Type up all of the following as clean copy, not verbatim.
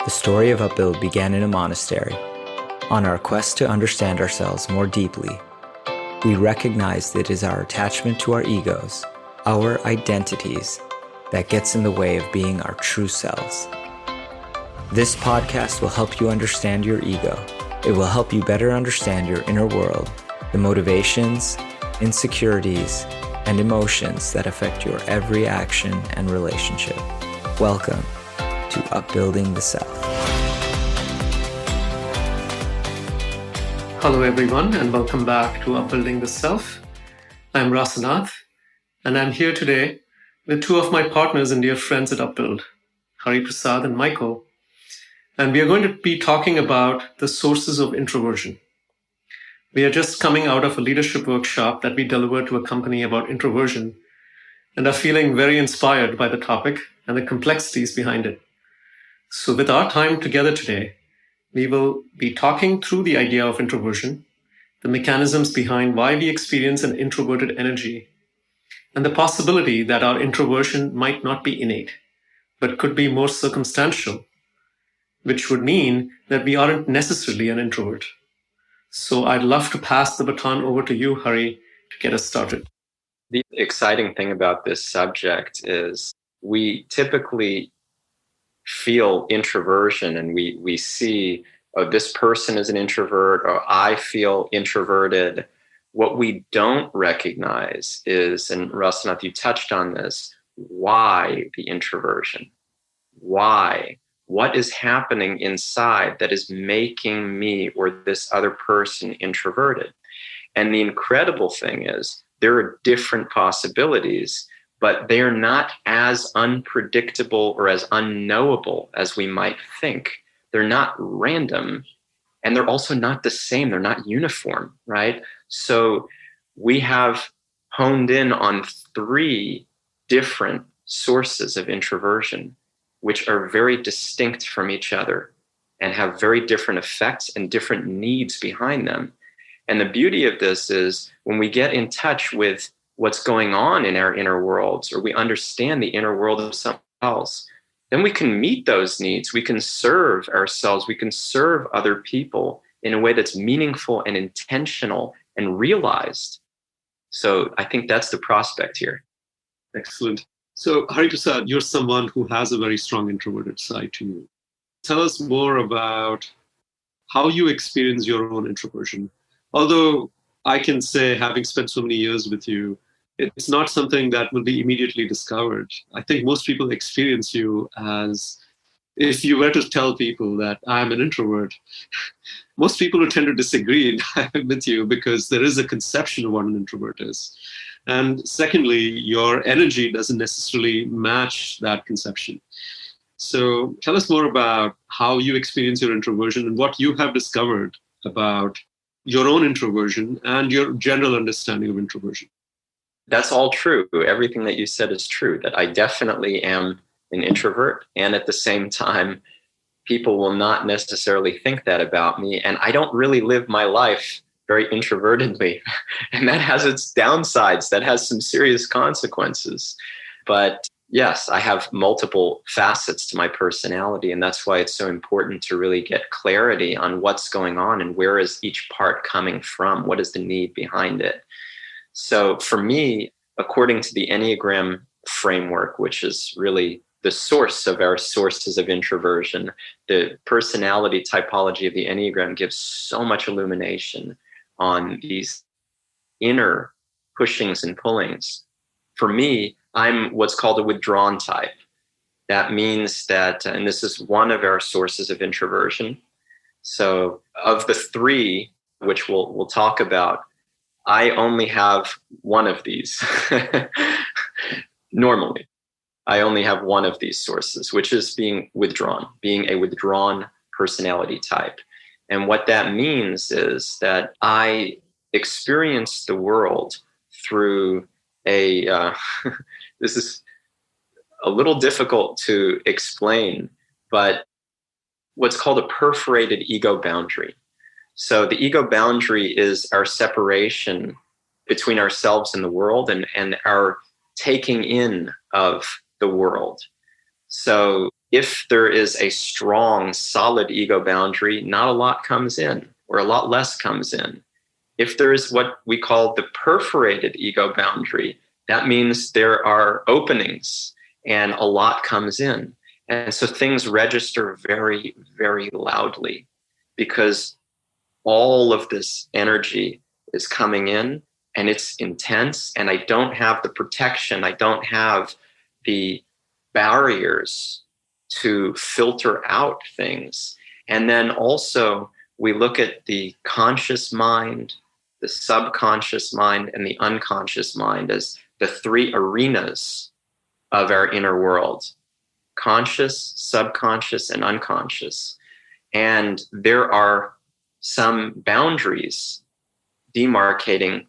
The story of Upbuild began in a monastery. On our quest to understand ourselves more deeply, we recognize that it is our attachment to our egos, our identities, that gets in the way of being our true selves. This podcast will help you understand your ego. It will help you better understand your inner world, the motivations, insecurities, and emotions that affect your every action and relationship. Welcome to Upbuilding the Self. Hello everyone, and welcome back to Upbuilding the Self. I'm Rasanath, and I'm here today with two of my partners and dear friends at Upbuild, Prasada and Michael. And we are going to be talking about the sources of introversion. We are just coming out of a leadership workshop that we delivered to a company about introversion and are feeling very inspired by the topic and the complexities behind it. So with our time together today, we will be talking through the idea of introversion, the mechanisms behind why we experience an introverted energy, and the possibility that our introversion might not be innate, but could be more circumstantial, which would mean that we aren't necessarily an introvert. So I'd love to pass the baton over to you, Hari, to get us started. The exciting thing about this subject is we typically feel introversion and we see, oh, this person is an introvert, or I feel introverted. What we don't recognize is, and Rasanath, you touched on this, why the introversion? Why? What is happening inside that is making me or this other person introverted? And the incredible thing is there are different possibilities, but they are not as unpredictable or as unknowable as we might think. They're not random, and they're also not the same. They're not uniform, right? So we have honed in on three different sources of introversion, which are very distinct from each other and have very different effects and different needs behind them. And the beauty of this is when we get in touch with what's going on in our inner worlds, or we understand the inner world of someone else, then we can meet those needs. We can serve ourselves. We can serve other people in a way that's meaningful and intentional and realized. So I think that's the prospect here. Excellent. So Hari Prasad, you're someone who has a very strong introverted side to you. Tell us more about how you experience your own introversion. Although I can say, having spent so many years with you, it's not something that will be immediately discovered. I think most people experience you as, if you were to tell people that I'm an introvert, most people would tend to disagree with you because there is a conception of what an introvert is. And secondly, your energy doesn't necessarily match that conception. So tell us more about how you experience your introversion and what you have discovered about your own introversion and your general understanding of introversion. That's all true. Everything that you said is true, that I definitely am an introvert. And at the same time, people will not necessarily think that about me. And I don't really live my life very introvertedly. And that has its downsides. That has some serious consequences. But yes, I have multiple facets to my personality. And that's why it's so important to really get clarity on what's going on and where is each part coming from? What is the need behind it? So for me, according to the Enneagram framework, which is really the source of our sources of introversion, the personality typology of the Enneagram gives so much illumination on these inner pushings and pullings. For me, I'm what's called a withdrawn type. That means that, and this is one of our sources of introversion. So of the three, which we'll talk about, I only have one of these. Normally, I only have one of these sources, which is being withdrawn, being a withdrawn personality type. And what that means is that I experience the world through a, this is a little difficult to explain, but what's called a perforated ego boundary. So the ego boundary is our separation between ourselves and the world and our taking in of the world. So if there is a strong, solid ego boundary, not a lot comes in, or a lot less comes in. If there is what we call the perforated ego boundary, that means there are openings and a lot comes in. And so things register very, very loudly because all of this energy is coming in and it's intense, and I don't have the protection, I don't have the barriers to filter out things. And then also we look at the conscious mind, the subconscious mind, and the unconscious mind as the three arenas of our inner world: conscious, subconscious, and unconscious. And there are some boundaries demarcating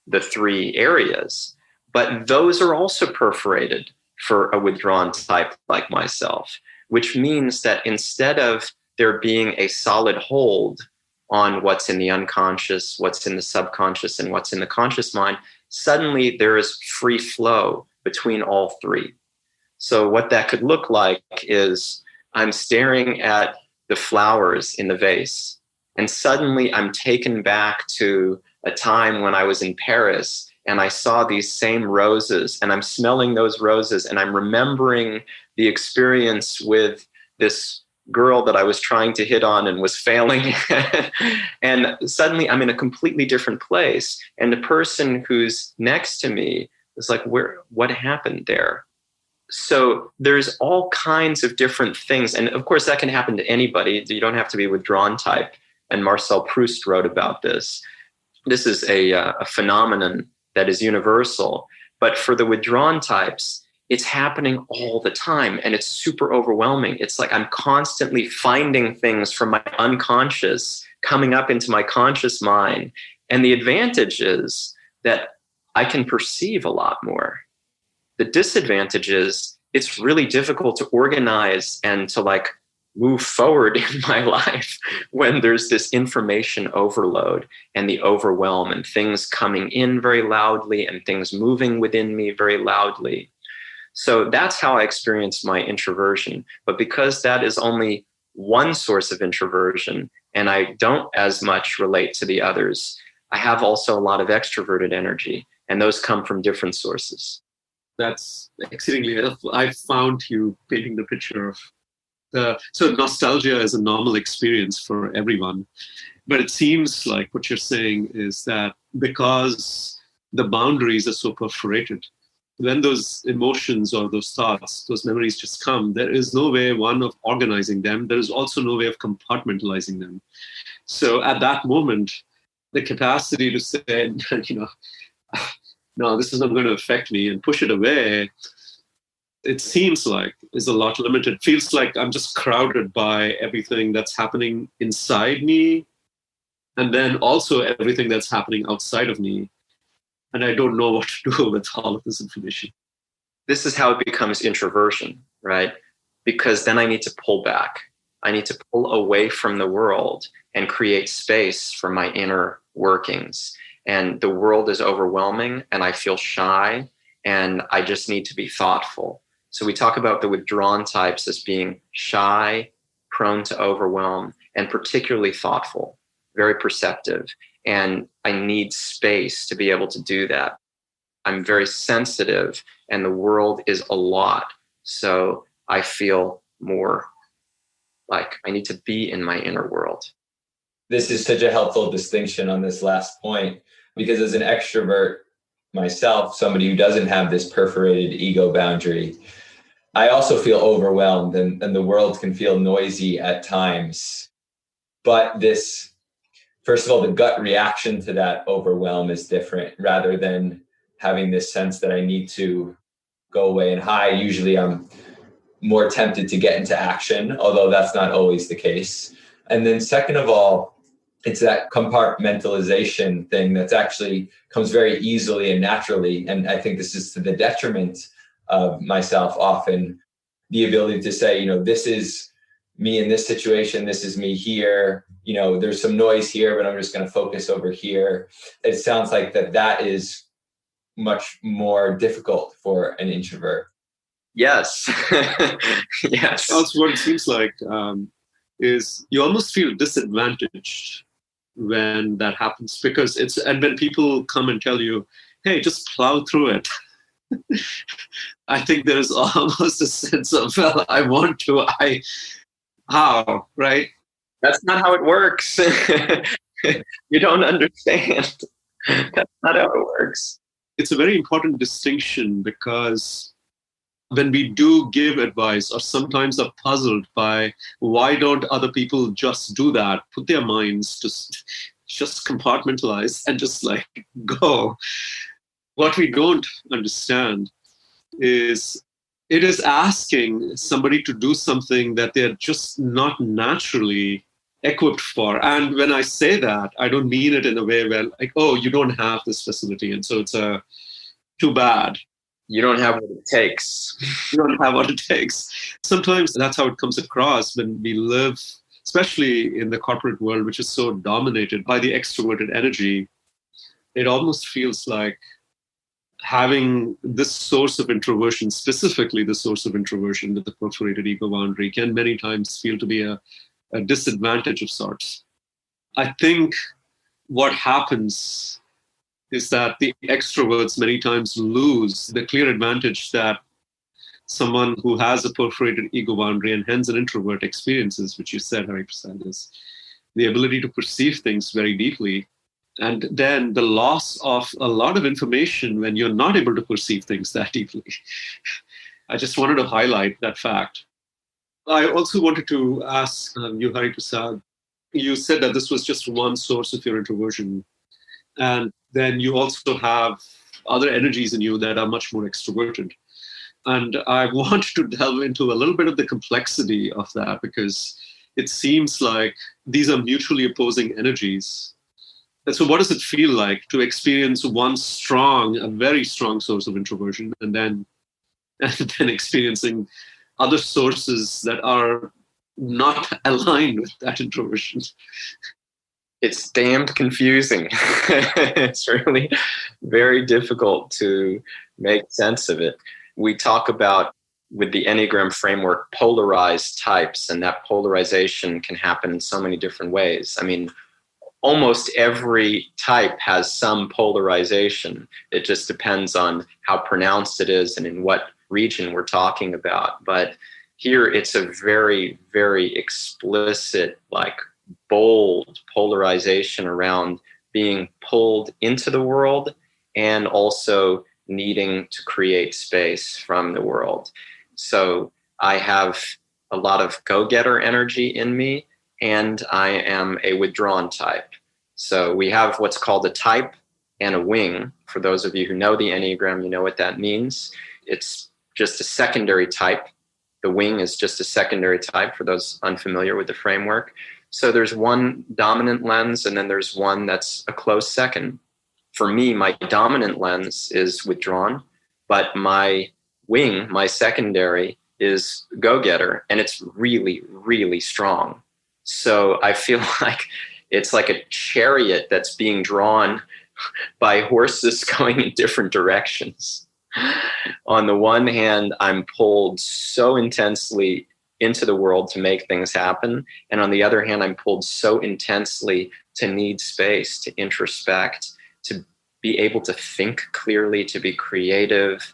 the three areas, but those are also perforated for a withdrawn type like myself, which means that instead of there being a solid hold on what's in the unconscious, what's in the subconscious, and what's in the conscious mind, suddenly there is free flow between all three. So what that could look like is I'm staring at the flowers in the vase, and suddenly I'm taken back to a time when I was in Paris and I saw these same roses, and I'm smelling those roses, and I'm remembering the experience with this girl that I was trying to hit on and was failing. And suddenly I'm in a completely different place. And the person who's next to me is like, what happened there? So there's all kinds of different things. And of course that can happen to anybody. You don't have to be a withdrawn type. And Marcel Proust wrote about this. This is a phenomenon that is universal. But for the withdrawn types, it's happening all the time, and it's super overwhelming. It's like I'm constantly finding things from my unconscious coming up into my conscious mind. And the advantage is that I can perceive a lot more. The disadvantage is it's really difficult to organize and to move forward in my life when there's this information overload and the overwhelm and things coming in very loudly and things moving within me very loudly. So that's how I experienced my introversion. But because that is only one source of introversion and I don't as much relate to the others, I have also a lot of extroverted energy, and those come from different sources. That's exceedingly helpful. I found you painting the picture of so nostalgia is a normal experience for everyone. But it seems like what you're saying is that because the boundaries are so perforated, when those emotions or those thoughts, those memories just come, there is no way, one, of organizing them. There is also no way of compartmentalizing them. So at that moment, the capacity to say, no, this is not going to affect me, and push it away, it seems like is a lot limited. It feels like I'm just crowded by everything that's happening inside me, and then also everything that's happening outside of me. And I don't know what to do with all of this information. This is how it becomes introversion, right? Because then I need to pull back. I need to pull away from the world and create space for my inner workings. And the world is overwhelming and I feel shy, and I just need to be thoughtful. So we talk about the withdrawn types as being shy, prone to overwhelm, and particularly thoughtful, very perceptive. And I need space to be able to do that. I'm very sensitive, and the world is a lot. So I feel more like I need to be in my inner world. This is such a helpful distinction on this last point, because as an extrovert myself, somebody who doesn't have this perforated ego boundary, I also feel overwhelmed, and the world can feel noisy at times. But this, first of all, the gut reaction to that overwhelm is different, rather than having this sense that I need to go away and hide. Usually I'm more tempted to get into action, although that's not always the case. And then second of all, it's that compartmentalization thing that's actually comes very easily and naturally. And I think this is to the detriment of myself often, the ability to say, this is me in this situation, this is me here, there's some noise here, but I'm just going to focus over here. It sounds like that is much more difficult for an introvert. Yes. Yes. That's what it seems like, is you almost feel disadvantaged when that happens, because and when people come and tell you, hey, just plow through it. I think there is almost a sense of, well, I want to, how, right? That's not how it works. You don't understand. That's not how it works. It's a very important distinction, because when we do give advice, or sometimes are puzzled by why don't other people just do that, put their minds just compartmentalize and just like go. What we don't understand is it is asking somebody to do something that they're just not naturally equipped for. And when I say that, I don't mean it in a way where like, oh, you don't have this facility, and so it's too bad. You don't have what it takes. You don't have what it takes. Sometimes that's how it comes across when we live, especially in the corporate world, which is so dominated by the extroverted energy. It almost feels like having this source of introversion, specifically the source of introversion with the perforated ego boundary, can many times feel to be a disadvantage of sorts. I think what happens is that the extroverts many times lose the clear advantage that someone who has a perforated ego boundary and hence an introvert experiences, which you said, Hari Prasad, is the ability to perceive things very deeply. And then the loss of a lot of information when you're not able to perceive things that deeply. I just wanted to highlight that fact. I also wanted to ask you, Hari Prasad, you said that this was just one source of your introversion. And then you also have other energies in you that are much more extroverted. And I want to delve into a little bit of the complexity of that, because it seems like these are mutually opposing energies. And so what does it feel like to experience a very strong source of introversion, and then experiencing other sources that are not aligned with that introversion? It's damned confusing. It's really very difficult to make sense of it. We talk about, with the Enneagram framework, polarized types, and that polarization can happen in so many different ways. I mean, almost every type has some polarization. It just depends on how pronounced it is and in what region we're talking about. But here it's a very, very explicit, like bold polarization around being pulled into the world and also needing to create space from the world. So I have a lot of go-getter energy in me, and I am a withdrawn type. So we have what's called a type and a wing. For those of you who know the Enneagram, you know what that means. It's just a secondary type. The wing is just a secondary type for those unfamiliar with the framework. So there's one dominant lens, and then there's one that's a close second. For me, my dominant lens is withdrawn, but my wing, my secondary, is go-getter, and it's really, really strong. So I feel like it's like a chariot that's being drawn by horses going in different directions. On the one hand, I'm pulled so intensely into the world to make things happen. And on the other hand, I'm pulled so intensely to need space, to introspect, to be able to think clearly, to be creative,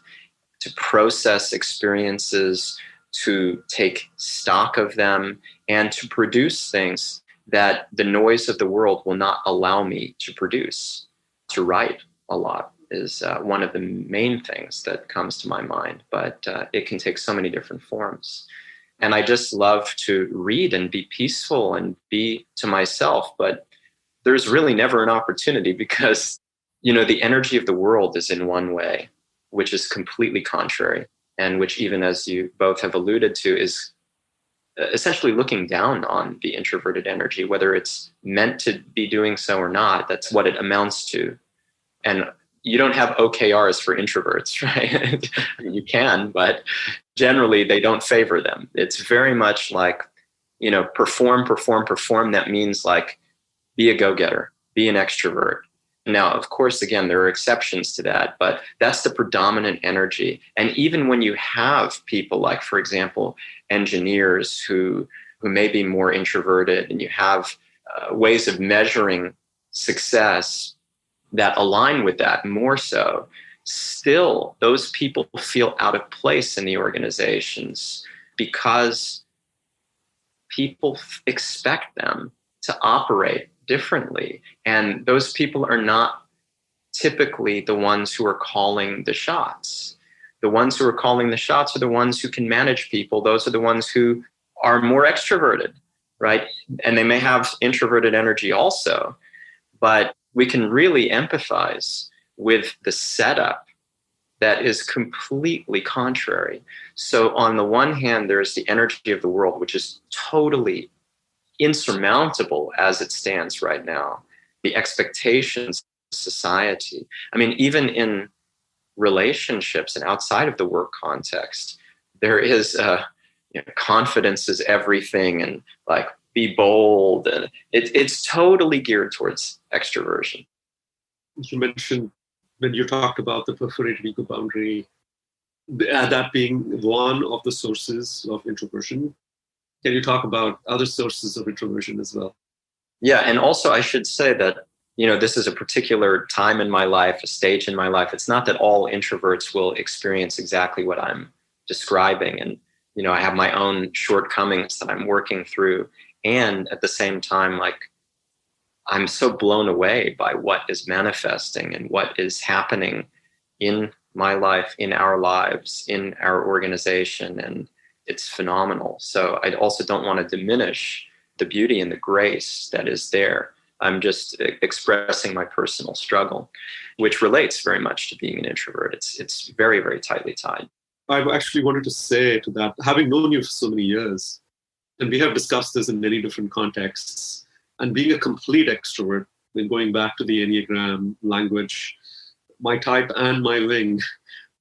to process experiences, to take stock of them, and to produce things that the noise of the world will not allow me to produce. To write a lot is one of the main things that comes to my mind, but it can take so many different forms. And I just love to read and be peaceful and be to myself, but there's really never an opportunity because, you know, the energy of the world is in one way, which is completely contrary, and which, even as you both have alluded to, is essentially looking down on the introverted energy, whether it's meant to be doing so or not. That's what it amounts to. And you don't have OKRs for introverts, right? You can, but generally they don't favor them. It's very much like, you know, perform. That means like, be a go-getter, be an extrovert, Now, of course, again, there are exceptions to that, but that's the predominant energy. And even when you have people like, for example, engineers who may be more introverted, and you have ways of measuring success that align with that more so, still those people feel out of place in the organizations because people expect them to operate differently. And those people are not typically the ones who are calling the shots. The ones who are calling the shots are the ones who can manage people. Those are the ones who are more extroverted, right? And they may have introverted energy also, but we can really empathize with the setup that is completely contrary. So on the one hand, there's the energy of the world, which is totally insurmountable as it stands right now. The expectations of society. I mean, even in relationships and outside of the work context, there is confidence is everything, and like be bold, and it's totally geared towards extroversion. You mentioned when you talked about the perforated ego boundary, that being one of the sources of introversion. Can you talk about other sources of introversion as well? Yeah, and also I should say that, this is a particular time in my life, a stage in my life. It's not that all introverts will experience exactly what I'm describing. And, I have my own shortcomings that I'm working through. And at the same time, like, I'm so blown away by what is manifesting and what is happening in my life, in our lives, in our organization. And it's phenomenal. So I also don't want to diminish the beauty and the grace that is there. I'm just expressing my personal struggle, which relates very much to being an introvert. It's very, very tightly tied. I actually wanted to say to that, having known you for so many years, and we have discussed this in many different contexts, and being a complete extrovert, then going back to the Enneagram language, my type and my wing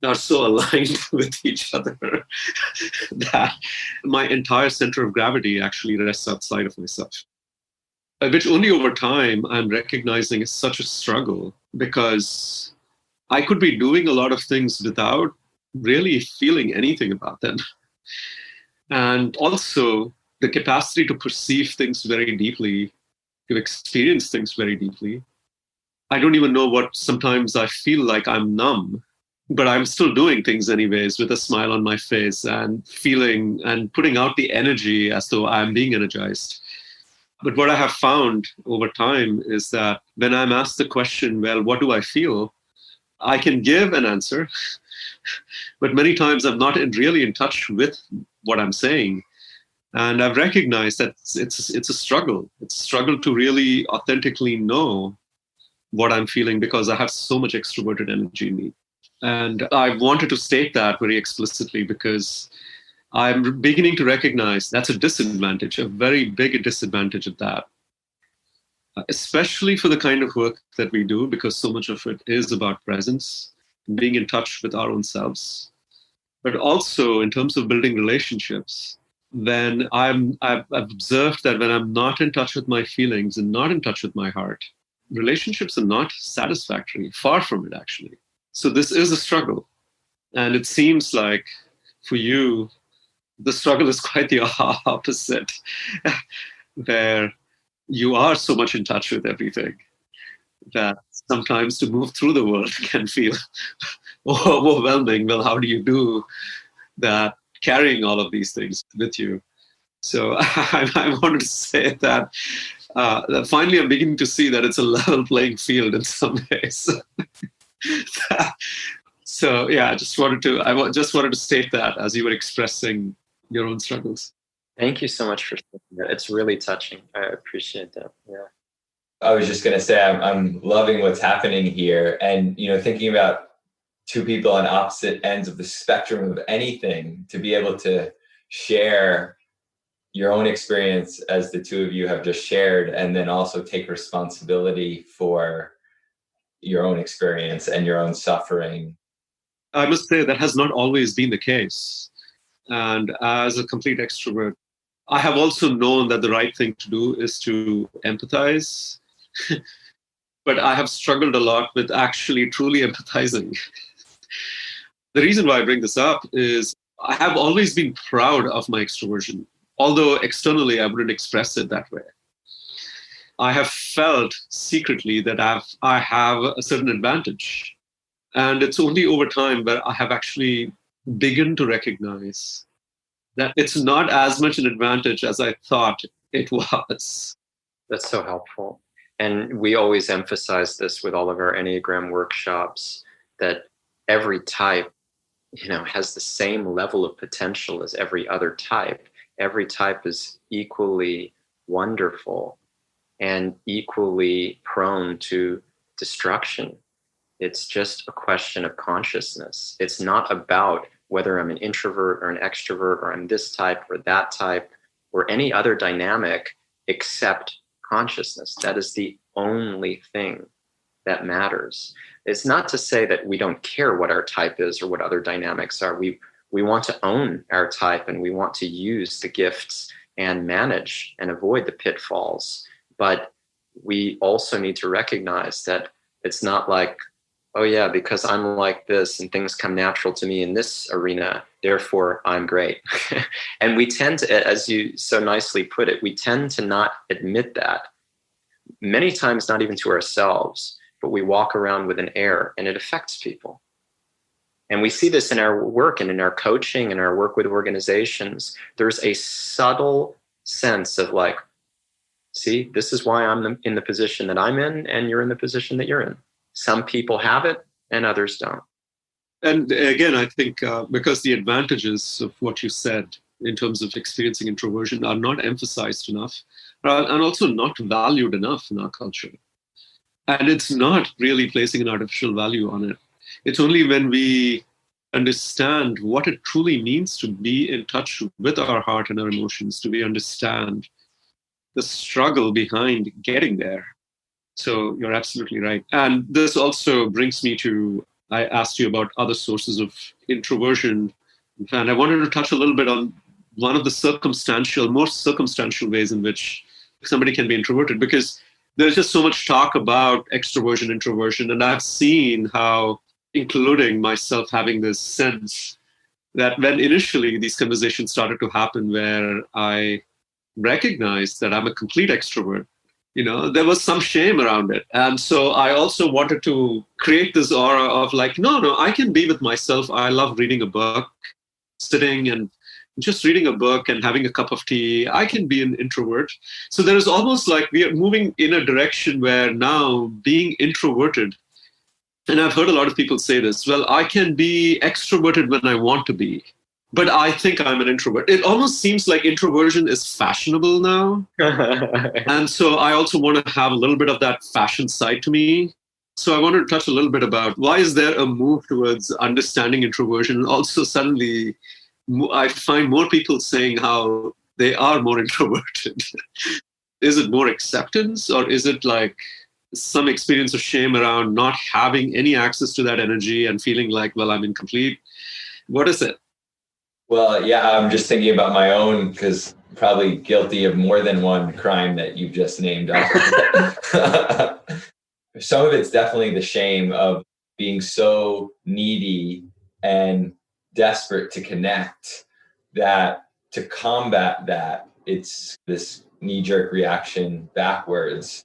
are so aligned with each other that my entire center of gravity actually rests outside of myself, which only over time I'm recognizing is such a struggle, because I could be doing a lot of things without really feeling anything about them. And also the capacity to perceive things very deeply, to experience things very deeply. I don't even know what, sometimes I feel like I'm numb, but I'm still doing things anyways with a smile on my face and feeling and putting out the energy as though I'm being energized. But what I have found over time is that when I'm asked the question, well, what do I feel? I can give an answer, but many times I'm not really in touch with what I'm saying. And I've recognized that it's a struggle. It's a struggle to really authentically know what I'm feeling, because I have so much extroverted energy in me. And I wanted to state that very explicitly, because I'm beginning to recognize that's a disadvantage, a very big disadvantage of that, especially for the kind of work that we do, because so much of it is about presence, being in touch with our own selves. But also in terms of building relationships, then I've observed that when I'm not in touch with my feelings and not in touch with my heart, relationships are not satisfactory, far from it, actually. So this is a struggle. And it seems like for you, the struggle is quite the opposite, where you are so much in touch with everything that sometimes to move through the world can feel overwhelming. Well, how do you do that, carrying all of these things with you? So I wanted to say that finally I'm beginning to see that it's a level playing field in some ways. So yeah, I just wanted to state that as you were expressing your own struggles. Thank you so much for saying that. It's really touching. I appreciate that. Yeah. I was just going to say, I'm loving what's happening here. And, thinking about two people on opposite ends of the spectrum of anything, to be able to share your own experience as the two of you have just shared, and then also take responsibility for your own experience and your own suffering. I must say that has not always been the case. And as a complete extrovert, I have also known that the right thing to do is to empathize but I have struggled a lot with actually truly empathizing. The reason why I bring this up is I have always been proud of my extroversion, although externally I wouldn't express it that way. I have felt secretly that I have a certain advantage. And it's only over time that I have actually begun to recognize that it's not as much an advantage as I thought it was. That's so helpful. And we always emphasize this with all of our Enneagram workshops, that every type, has the same level of potential as every other type. Every type is equally wonderful and equally prone to destruction. It's just a question of consciousness. It's not about whether I'm an introvert or an extrovert, or I'm this type or that type, or any other dynamic except consciousness. That is the only thing that matters. It's not to say that we don't care what our type is or what other dynamics are. We want to own our type, and we want to use the gifts and manage and avoid the pitfalls. But we also need to recognize that it's not like, oh yeah, because I'm like this and things come natural to me in this arena, therefore I'm great. And we tend to, as you so nicely put it, we tend to not admit that. Many times not even to ourselves, but we walk around with an air, and it affects people. And we see this in our work and in our coaching and our work with organizations. There's a subtle sense of like, see, this is why I'm in the position that I'm in, and you're in the position that you're in. Some people have it and others don't. And again, I think because the advantages of what you said in terms of experiencing introversion are not emphasized enough, and also not valued enough in our culture. And it's not really placing an artificial value on it. It's only when we understand what it truly means to be in touch with our heart and our emotions, do we understand the struggle behind getting there. So you're absolutely right. And this also brings me to, I asked you about other sources of introversion. And I wanted to touch a little bit on one of the more circumstantial ways in which somebody can be introverted, because there's just so much talk about extroversion, introversion. And I've seen how, including myself, having this sense that when initially these conversations started to happen where I recognized that I'm a complete extrovert, there was some shame around it. And so I also wanted to create this aura of like, no, I can be with myself. I love reading a book, sitting and just reading a book and having a cup of tea. I can be an introvert. So there is almost like we are moving in a direction where now being introverted, and I've heard a lot of people say this, well, I can be extroverted when I want to be, but I think I'm an introvert. It almost seems like introversion is fashionable now. And so I also want to have a little bit of that fashion side to me. So I wanted to touch a little bit about why is there a move towards understanding introversion? And also suddenly I find more people saying how they are more introverted. Is it more acceptance, or is it like some experience of shame around not having any access to that energy and feeling like, well, I'm incomplete? What is it? Well, yeah, I'm just thinking about my own, because probably guilty of more than one crime that you've just named. Some of it's definitely the shame of being so needy and desperate to connect that to combat that, it's this knee-jerk reaction backwards.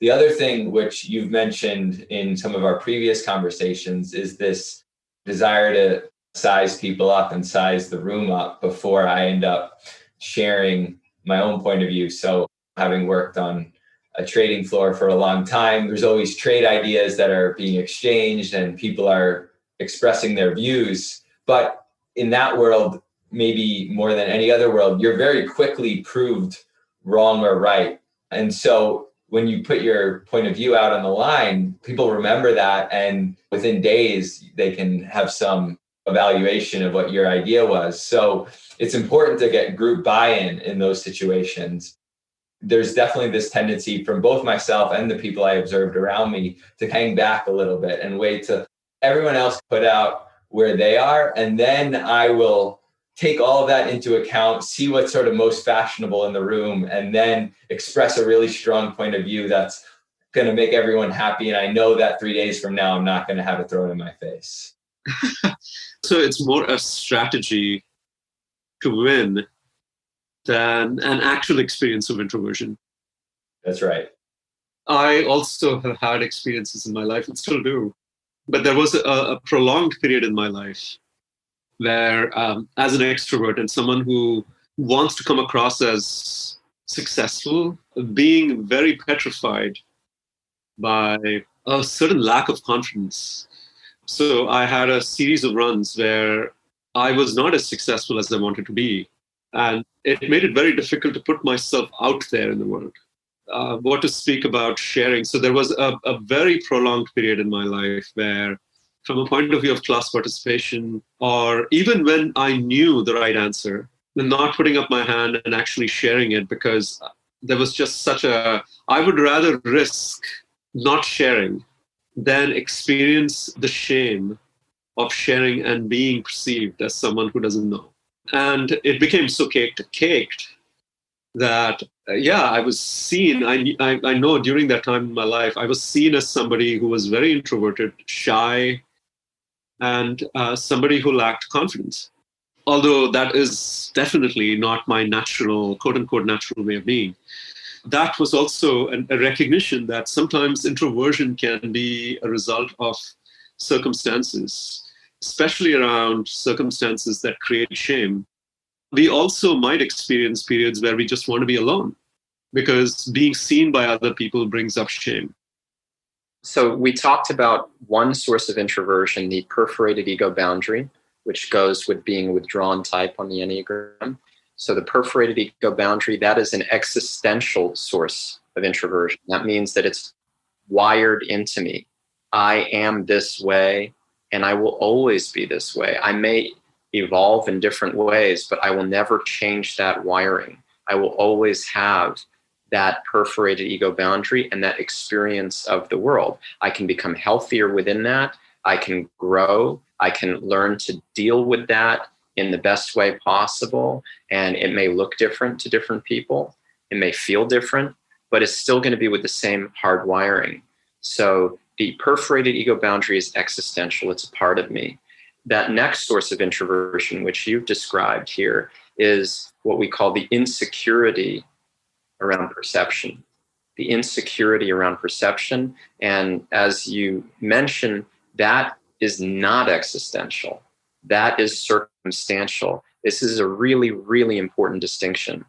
The other thing which you've mentioned in some of our previous conversations is this desire to size people up and size the room up before I end up sharing my own point of view. So having worked on a trading floor for a long time, there's always trade ideas that are being exchanged and people are expressing their views. But in that world, maybe more than any other world, you're very quickly proved wrong or right. And so when you put your point of view out on the line, people remember that, and within days, they can have some evaluation of what your idea was. So it's important to get group buy-in in those situations. There's definitely this tendency from both myself and the people I observed around me to hang back a little bit and wait till everyone else put out where they are. And then I will take all of that into account, see what's sort of most fashionable in the room, and then express a really strong point of view that's going to make everyone happy. And I know that 3 days from now, I'm not going to have it thrown in my face. So it's more a strategy to win than an actual experience of introversion. That's right. I also have had experiences in my life and still do. But there was a prolonged period in my life where, as an extrovert and someone who wants to come across as successful, being very petrified by a certain lack of confidence. So I had a series of runs where I was not as successful as I wanted to be. And it made it very difficult to put myself out there in the world. What to speak about sharing. So there was a very prolonged period in my life where, from a point of view of class participation, or even when I knew the right answer, not putting up my hand and actually sharing it, because there was just I would rather risk not sharing than experience the shame of sharing and being perceived as someone who doesn't know. And it became so caked that, I was seen. I know during that time in my life, I was seen as somebody who was very introverted, shy, and somebody who lacked confidence. Although that is definitely not my natural, quote unquote, natural way of being. That was also a recognition that sometimes introversion can be a result of circumstances, especially around circumstances that create shame. We also might experience periods where we just want to be alone because being seen by other people brings up shame. So we talked about one source of introversion, the perforated ego boundary, which goes with being a withdrawn type on the Enneagram. So the perforated ego boundary, that is an existential source of introversion. That means that it's wired into me. I am this way, and I will always be this way. I may evolve in different ways, but I will never change that wiring. I will always have that perforated ego boundary and that experience of the world. I can become healthier within that. I can grow. I can learn to deal with that in the best way possible. And it may look different to different people. It may feel different, but it's still going to be with the same hard wiring. So the perforated ego boundary is existential. It's a part of me. That next source of introversion, which you've described here, is what we call the insecurity around perception. The insecurity around perception. And as you mentioned, that is not existential. That is circumstantial. This is a really, really important distinction.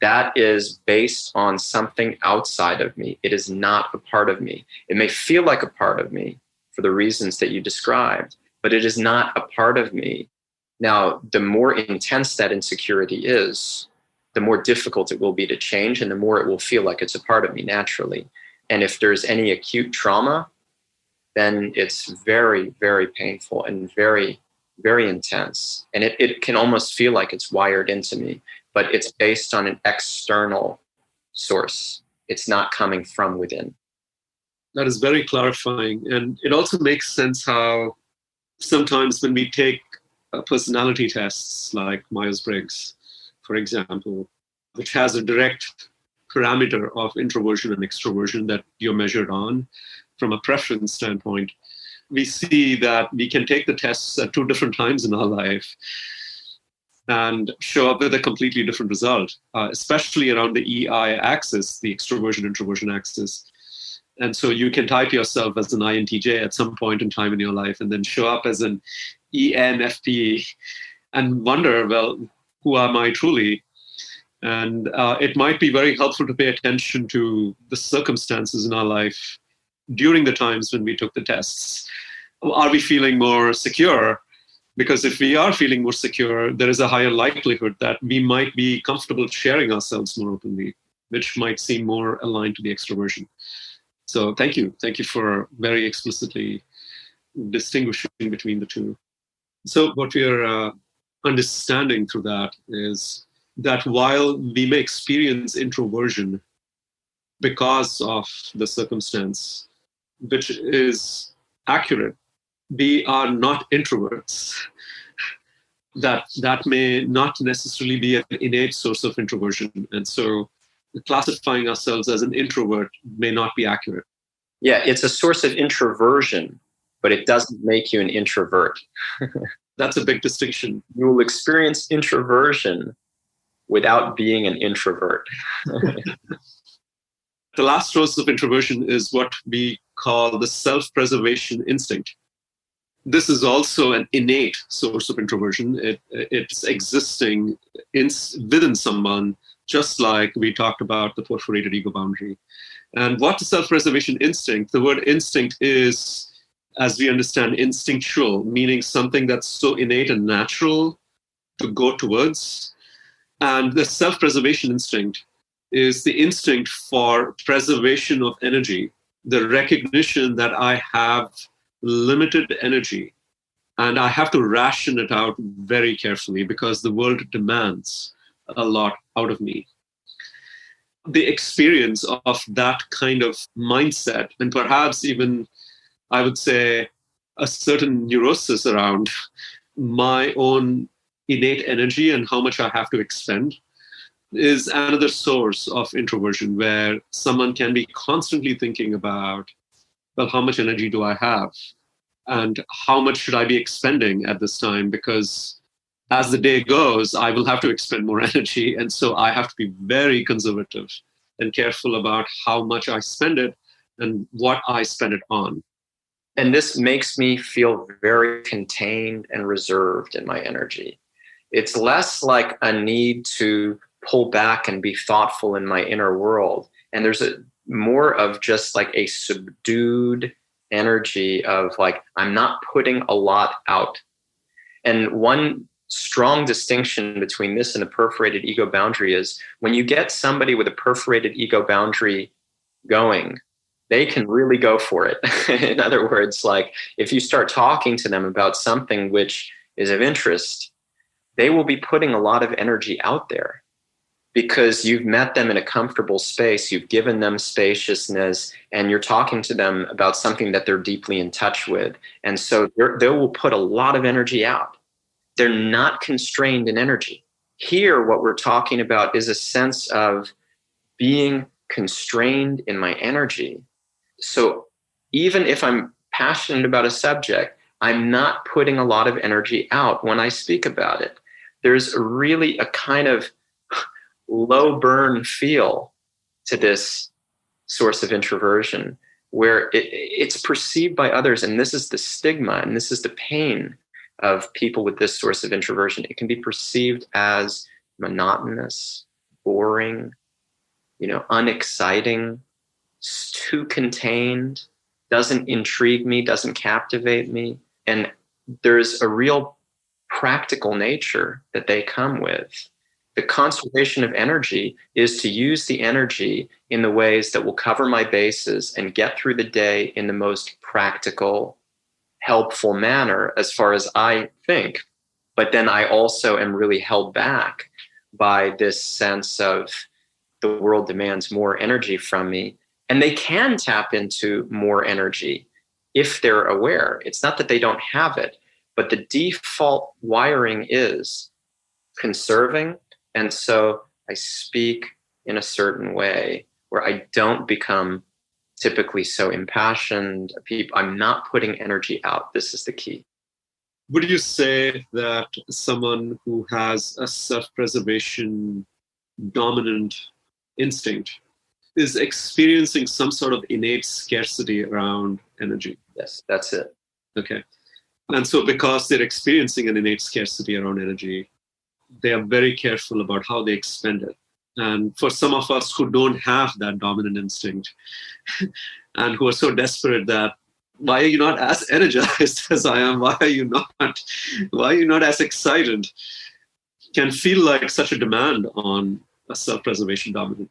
That is based on something outside of me. It is not a part of me. It may feel like a part of me for the reasons that you described, but it is not a part of me. Now, the more intense that insecurity is, the more difficult it will be to change, and the more it will feel like it's a part of me naturally. And if there's any acute trauma, then it's very, very painful and very, very intense. And it can almost feel like it's wired into me, but it's based on an external source. It's not coming from within. That is very clarifying. And it also makes sense how sometimes when we take personality tests like Myers-Briggs, for example, which has a direct parameter of introversion and extroversion that you're measured on from a preference standpoint, we see that we can take the tests at two different times in our life and show up with a completely different result, especially around the EI axis, the extroversion-introversion axis. And so you can type yourself as an INTJ at some point in time in your life and then show up as an ENFP and wonder, well, who am I truly? And it might be very helpful to pay attention to the circumstances in our life during the times when we took the tests. Are we feeling more secure? Because if we are feeling more secure, there is a higher likelihood that we might be comfortable sharing ourselves more openly, which might seem more aligned to the extroversion. So thank you. Thank you for very explicitly distinguishing between the two. So what we are understanding through that is that while we may experience introversion because of the circumstance, which is accurate, we are not introverts. That may not necessarily be an innate source of introversion. And so classifying ourselves as an introvert may not be accurate. Yeah, it's a source of introversion, but it doesn't make you an introvert. That's a big distinction. You will experience introversion without being an introvert. The last source of introversion is what we call the self-preservation instinct. This is also an innate source of introversion. It's existing within someone, just like we talked about the perforated ego boundary. And what the self-preservation instinct, the word instinct is, as we understand, instinctual, meaning something that's so innate and natural to go towards. And the self-preservation instinct is the instinct for preservation of energy, the recognition that I have limited energy and I have to ration it out very carefully because the world demands a lot out of me. The experience of that kind of mindset, and perhaps even, I would say, a certain neurosis around my own innate energy and how much I have to expend, is another source of introversion, where someone can be constantly thinking about, well, how much energy do I have? And how much should I be expending at this time? Because as the day goes, I will have to expend more energy. And so I have to be very conservative and careful about how much I spend it and what I spend it on. And this makes me feel very contained and reserved in my energy. It's less like a need to pull back and be thoughtful in my inner world. And there's more of just like a subdued energy of like, I'm not putting a lot out. And one strong distinction between this and the perforated ego boundary is when you get somebody with a perforated ego boundary going, they can really go for it. In other words, like if you start talking to them about something which is of interest, they will be putting a lot of energy out there because you've met them in a comfortable space, you've given them spaciousness, and you're talking to them about something that they're deeply in touch with. And so they will put a lot of energy out. They're not constrained in energy. Here, what we're talking about is a sense of being constrained in my energy. So even if I'm passionate about a subject, I'm not putting a lot of energy out when I speak about it. There's really a kind of low burn feel to this source of introversion where it's perceived by others. And this is the stigma and this is the pain of people with this source of introversion. It can be perceived as monotonous, boring, unexciting, too contained, doesn't intrigue me, doesn't captivate me. And there's a real practical nature that they come with. The conservation of energy is to use the energy in the ways that will cover my bases and get through the day in the most practical, helpful manner as far as I think. But then I also am really held back by this sense of the world demands more energy from me. And they can tap into more energy if they're aware. It's not that they don't have it, but the default wiring is conserving. And so I speak in a certain way where I don't become typically so impassioned. I'm not putting energy out. This is the key. Would you say that someone who has a self-preservation dominant instinct is experiencing some sort of innate scarcity around energy? Yes, that's it. Okay. And so because they're experiencing an innate scarcity around energy, they are very careful about how they expend it. And for some of us who don't have that dominant instinct and who are so desperate that, why are you not as energized as I am? Why are you not as excited? Can feel like such a demand on a self-preservation dominant.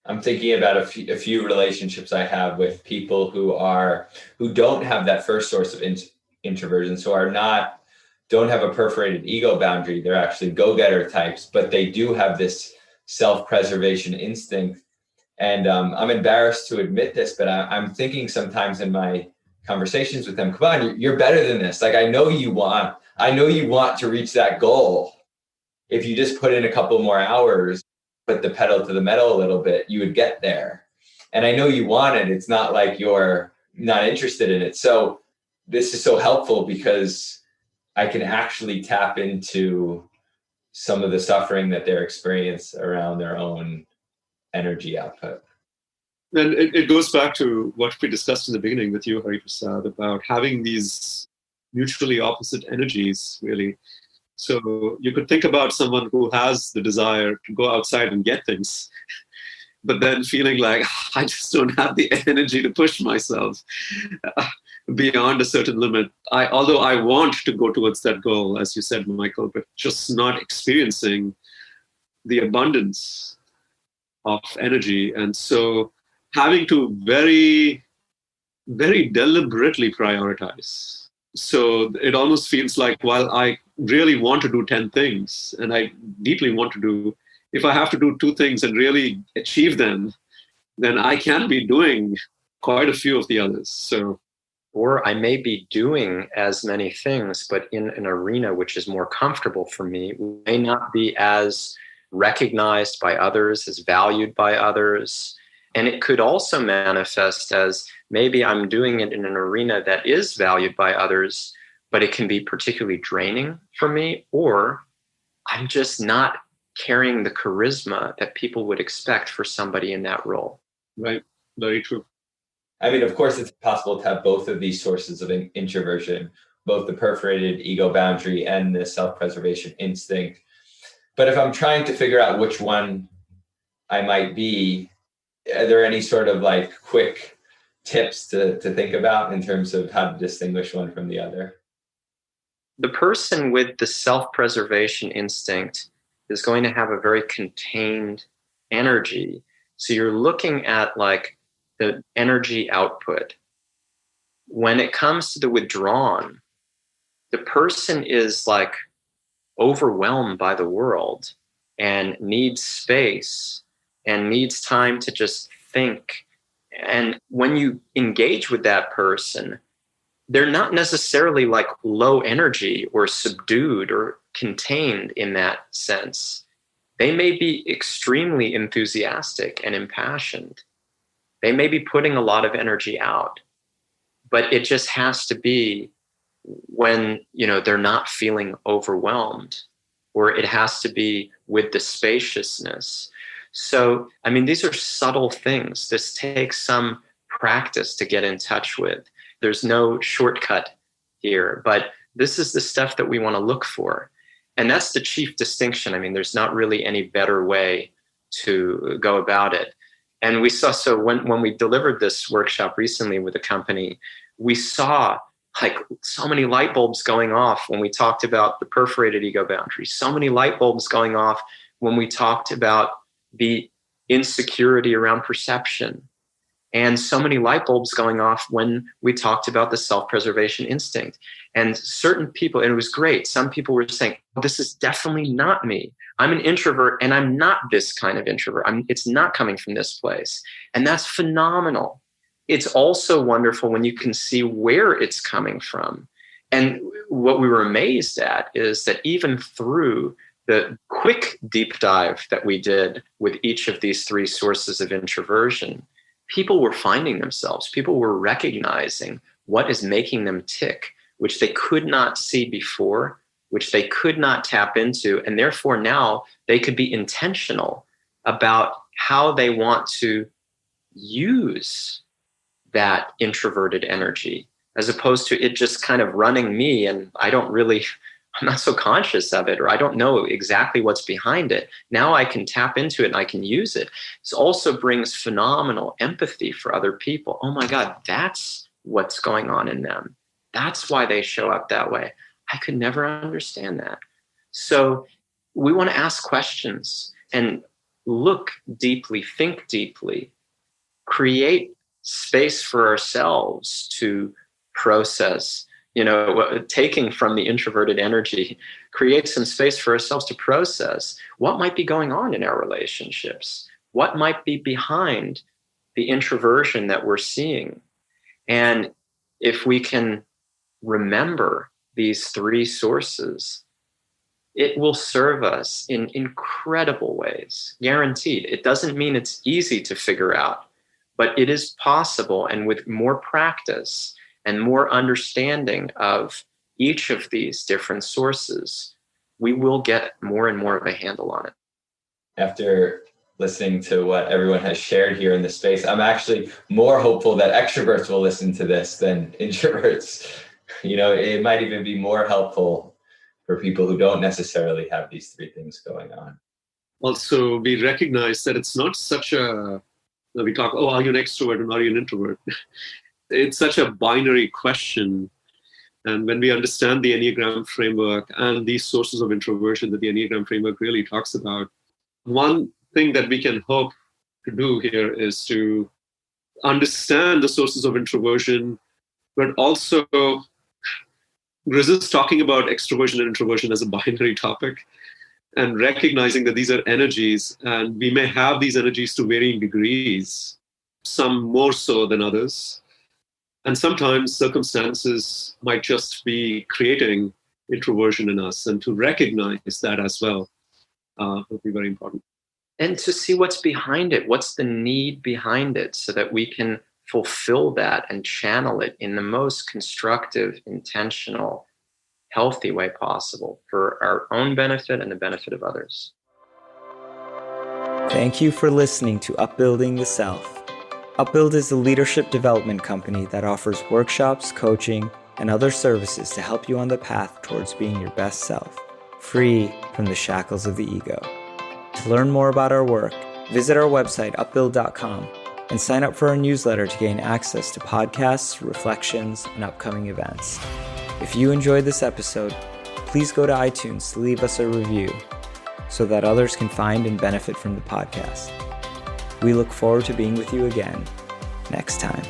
I'm thinking about a few relationships I have with people who don't have that first source of introversion, so don't have a perforated ego boundary. They're actually go-getter types, but they do have this self-preservation instinct. And I'm embarrassed to admit this, but I'm thinking sometimes in my conversations with them, come on, you're better than this. Like, I know you want to reach that goal. If you just put in a couple more hours, put the pedal to the metal a little bit, you would get there. And I know you want it. It's not like you're not interested in it. So this is so helpful because I can actually tap into some of the suffering that they're experiencing around their own energy output. And it goes back to what we discussed in the beginning with you, Hari Prasad, about having these mutually opposite energies, really. So you could think about someone who has the desire to go outside and get things, but then feeling like, I just don't have the energy to push myself beyond a certain limit. Although I want to go towards that goal, as you said, Michael, but just not experiencing the abundance of energy. And so having to very, very deliberately prioritize. So it almost feels like, while I really want to do 10 things, and I deeply want to do, if I have to do 2 things and really achieve them, then I can be doing quite a few of the others. So, or I may be doing as many things, but in an arena which is more comfortable for me, may not be as recognized by others, as valued by others. And it could also manifest as maybe I'm doing it in an arena that is valued by others, but it can be particularly draining for me, or I'm just not carrying the charisma that people would expect for somebody in that role. Right. Very true. I mean, of course, it's possible to have both of these sources of introversion, both the perforated ego boundary and the self-preservation instinct. But if I'm trying to figure out which one I might be, are there any sort of like quick tips to think about in terms of how to distinguish one from the other? The person with the self-preservation instinct is going to have a very contained energy. So you're looking at like the energy output. When it comes to the withdrawn, the person is like overwhelmed by the world and needs space and needs time to just think. And when you engage with that person, they're not necessarily like low energy or subdued or contained in that sense. They may be extremely enthusiastic and impassioned. They may be putting a lot of energy out, but it just has to be when, they're not feeling overwhelmed, or it has to be with the spaciousness. So, I mean, these are subtle things. This takes some practice to get in touch with. There's no shortcut here, but this is the stuff that we want to look for. And that's the chief distinction. I mean, there's not really any better way to go about it. And we saw, so when we delivered this workshop recently with a company, we saw like so many light bulbs going off when we talked about the perforated ego boundary, so many light bulbs going off when we talked about the insecurity around perception, and so many light bulbs going off when we talked about the self-preservation instinct. And certain people, and it was great, some people were saying, this is definitely not me. I'm an introvert and I'm not this kind of introvert. It's not coming from this place. And that's phenomenal. It's also wonderful when you can see where it's coming from. And what we were amazed at is that even through the quick deep dive that we did with each of these 3 sources of introversion, people were finding themselves. People were recognizing what is making them tick, which they could not see before, which they could not tap into. And therefore now they could be intentional about how they want to use that introverted energy, as opposed to it just kind of running me and I'm not so conscious of it, or I don't know exactly what's behind it. Now I can tap into it and I can use it. This also brings phenomenal empathy for other people. Oh my God, that's what's going on in them. That's why they show up that way. I could never understand that. So we want to ask questions and look deeply, think deeply, create space for ourselves to process, taking from the introverted energy, create some space for ourselves to process what might be going on in our relationships, what might be behind the introversion that we're seeing. And if we can remember these 3 sources, it will serve us in incredible ways, guaranteed. It doesn't mean it's easy to figure out, but it is possible. And with more practice and more understanding of each of these different sources, we will get more and more of a handle on it. After listening to what everyone has shared here in the space, I'm actually more hopeful that extroverts will listen to this than introverts. It might even be more helpful for people who don't necessarily have these three things going on. Also, we recognize that it's not such we talk, are you an extrovert and are you an introvert? It's such a binary question. And when we understand the Enneagram framework and these sources of introversion that the Enneagram framework really talks about, one thing that we can hope to do here is to understand the sources of introversion, but also resist talking about extroversion and introversion as a binary topic, and recognizing that these are energies, and we may have these energies to varying degrees, some more so than others. And sometimes circumstances might just be creating introversion in us, and to recognize that as well will be very important. And to see what's behind it, what's the need behind it, so that we can fulfill that and channel it in the most constructive, intentional, healthy way possible for our own benefit and the benefit of others. Thank you for listening to Upbuilding the Self. Upbuild is a leadership development company that offers workshops, coaching, and other services to help you on the path towards being your best self, free from the shackles of the ego. To learn more about our work, visit our website, upbuild.com, and sign up for our newsletter to gain access to podcasts, reflections, and upcoming events. If you enjoyed this episode, please go to iTunes to leave us a review so that others can find and benefit from the podcast. We look forward to being with you again next time.